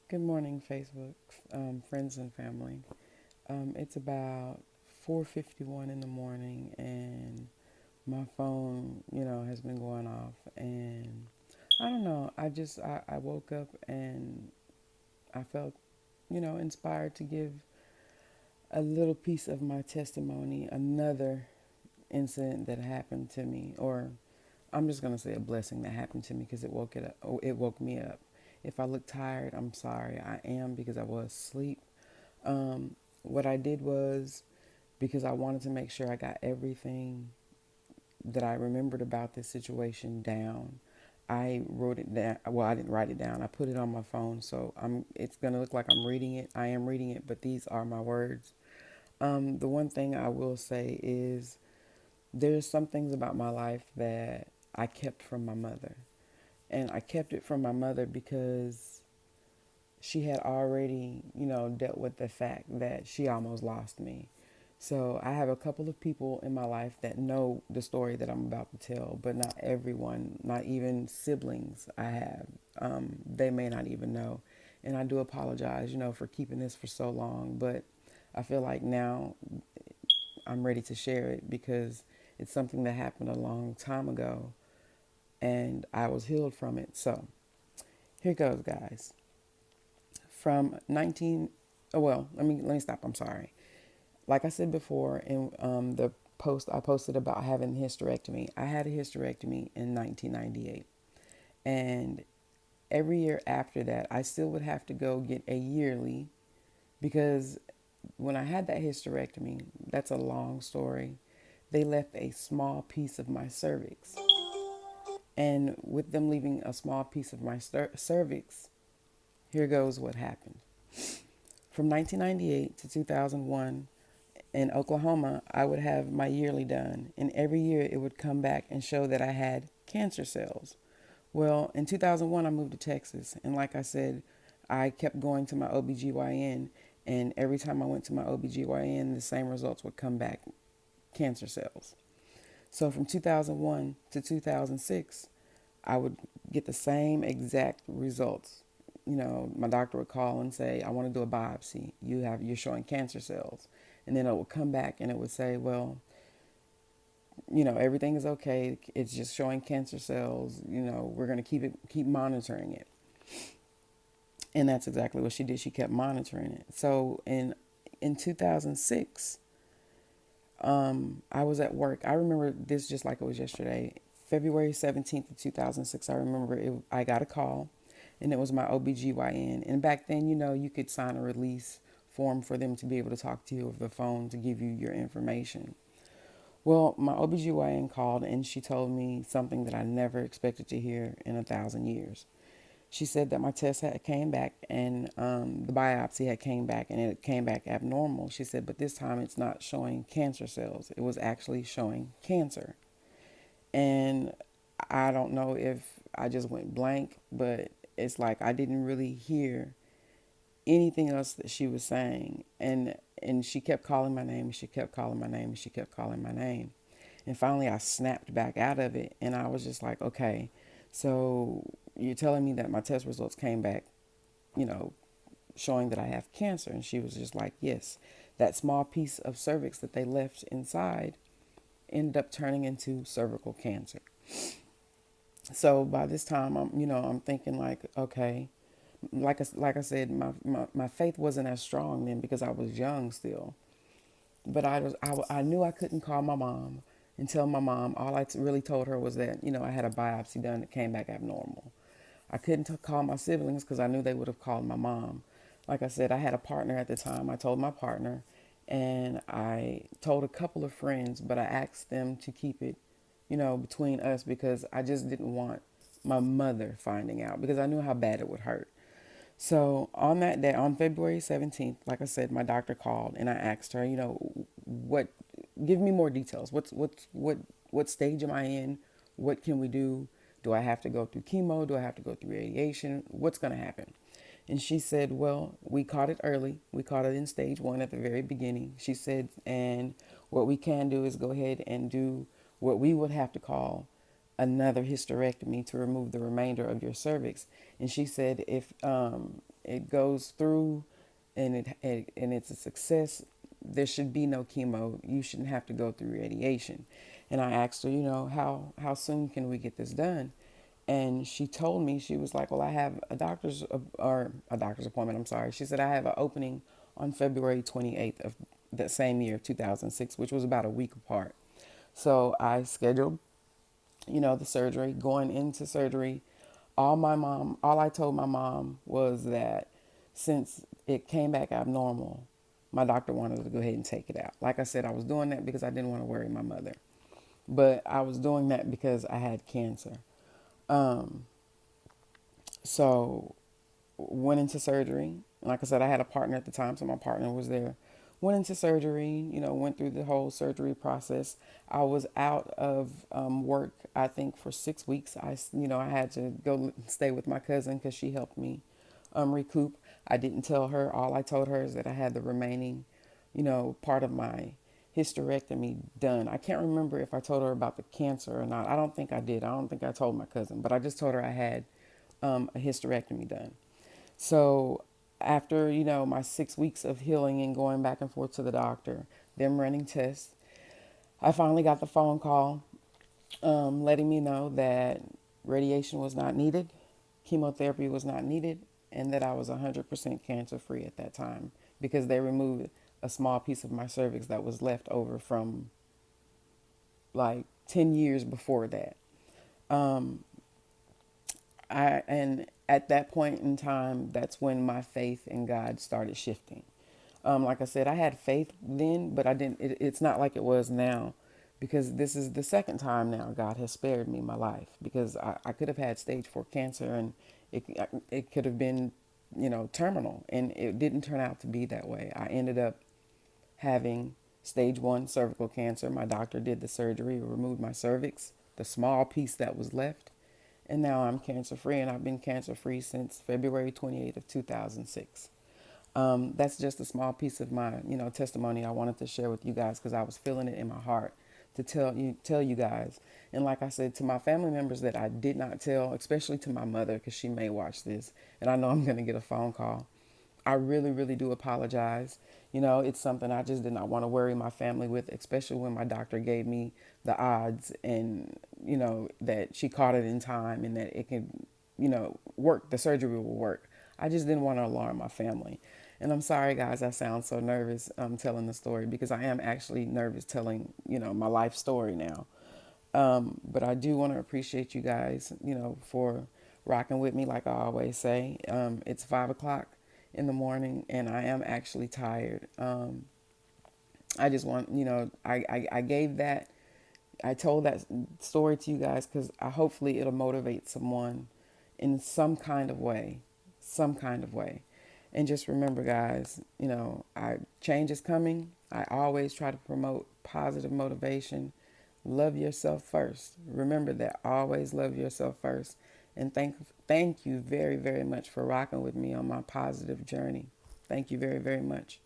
Good morning, Facebook, friends and family. It's about 4:51 in the morning, and my phone, has been going off, and I don't know. I woke up and I felt, inspired to give a little piece of my testimony, another incident that happened to me, or I'm just gonna say a blessing that happened to me because it woke it up. Oh, it woke me up. If I look tired, I'm sorry. I am because I was asleep. What I did was because I wanted to make sure I got everything that I remembered about this situation down. I wrote it down. Well, I didn't write it down. I put it on my phone, so I'm. It's gonna look like I'm reading it. I am reading it, but these are my words. The one thing I will say is there's some things about my life that I kept from my mother, and I kept it from my mother because she had already, dealt with the fact that she almost lost me. So I have a couple of people in my life that know the story that I'm about to tell, but not everyone, not even siblings I have. They may not even know. And I do apologize, for keeping this for so long, but I feel like now I'm ready to share it because it's something that happened a long time ago and I was healed from it. So here goes, guys. From 19, oh, well, let me stop. I'm sorry. Like I said before in the post I posted about having hysterectomy, I had a hysterectomy in 1998. And every year after that, I still would have to go get a yearly because when I had that hysterectomy, that's a long story. They left a small piece of my cervix. And with them leaving a small piece of my cervix, here goes what happened. From 1998 to 2001, in Oklahoma, I would have my yearly done, and every year it would come back and show that I had cancer cells. Well, in 2001, I moved to Texas, and like I said, I kept going to my OBGYN, and every time I went to my OBGYN, the same results would come back cancer cells. So from 2001 to 2006, I would get the same exact results. My doctor would call and say, "I want to do a biopsy. You're showing cancer cells." And then it would come back and it would say, "Well, everything is okay. It's just showing cancer cells. We're going to keep monitoring it." And that's exactly what she did. She kept monitoring it. So in 2006, I was at work. I remember this just like it was yesterday. February 17th of 2006, I remember I got a call, and it was my OBGYN. And back then, you could sign a release form for them to be able to talk to you over the phone to give you your information. Well, my OBGYN called and she told me something that I never expected to hear in a thousand years. She said that my test had came back and the biopsy had came back and it came back abnormal. She said, but this time it's not showing cancer cells. It was actually showing cancer. And I don't know if I just went blank, but it's like I didn't really hear anything else that she was saying. And she kept calling my name and she kept calling my name and she kept calling my name. And finally I snapped back out of it and I was just like, okay, so you're telling me that my test results came back, you know, showing that I have cancer. And she was just like, yes, that small piece of cervix that they left inside ended up turning into cervical cancer. So by this time, I'm thinking like, okay, like I said, my faith wasn't as strong then because I was young still. But I knew I couldn't call my mom and tell my mom. All I really told her was that, I had a biopsy done that came back abnormal. I couldn't call my siblings because I knew they would have called my mom. Like I said, I had a partner at the time. I told my partner and I told a couple of friends, but I asked them to keep it, between us because I just didn't want my mother finding out because I knew how bad it would hurt. So on that day, on February 17th, like I said, my doctor called and I asked her, what, give me more details. What stage am I in? What can we do? Do I have to go through chemo? Do I have to go through radiation? What's going to happen? And she said, well, we caught it early. We caught it in stage 1 at the very beginning. She said, and what we can do is go ahead and do what we would have to call another hysterectomy to remove the remainder of your cervix. And she said, it goes through and and it's a success, there should be no chemo. You shouldn't have to go through radiation. And I asked her, how soon can we get this done? And she told me, she was like, well, I have a doctor's appointment. I'm sorry. She said, I have an opening on February 28th of that same year, 2006, which was about a week apart. So I scheduled, the surgery. Going into surgery, all I told my mom was that since it came back abnormal, my doctor wanted to go ahead and take it out. Like I said, I was doing that because I didn't want to worry my mother, but I was doing that because I had cancer. Um, so went into surgery. Like I said, I had a partner at the time, so my partner was there. Went into surgery, went through the whole surgery process. I was out of work, I think, for 6 weeks. I had to go stay with my cousin because she helped me recoup. I didn't tell her. All I told her is that I had the remaining, part of my hysterectomy done. I can't remember if I told her about the cancer or not. I don't think I did. I don't think I told my cousin, but I just told her I had a hysterectomy done. So after, my 6 weeks of healing and going back and forth to the doctor, them running tests, I finally got the phone call letting me know that radiation was not needed, chemotherapy was not needed, and that I was 100% cancer free at that time because they removed a small piece of my cervix that was left over from like 10 years before that. Um, and at that point in time, that's when my faith in God started shifting. Like I said, I had faith then, but I didn't. It's not like it was now, because this is the second time now God has spared me my life. Because I could have had stage 4 cancer, and it could have been, terminal, and it didn't turn out to be that way. I ended up having stage 1 cervical cancer. My doctor did the surgery, removed my cervix, the small piece that was left, and now I'm cancer free, and I've been cancer free since February 28th of 2006. That's just a small piece of my, testimony I wanted to share with you guys because I was feeling it in my heart to tell you guys. And like I said, to my family members that I did not tell, especially to my mother because she may watch this, and I know I'm going to get a phone call. I really, really do apologize. It's something I just did not want to worry my family with, especially when my doctor gave me the odds and, that she caught it in time and that it could, work, the surgery will work. I just didn't want to alarm my family. And I'm sorry, guys, I sound so nervous telling the story because I am actually nervous telling, my life story now. But I do want to appreciate you guys, for rocking with me, like I always say. It's 5 o'clock in the morning and I am actually tired. I just want, I gave that, I told that story to you guys because hopefully it'll motivate someone in some kind of way, some kind of way. And just remember, guys, change is coming. I always try to promote positive motivation. Love yourself first. Remember that. Always love yourself first. And thank you very, very much for rocking with me on my positive journey. Thank you very, very much.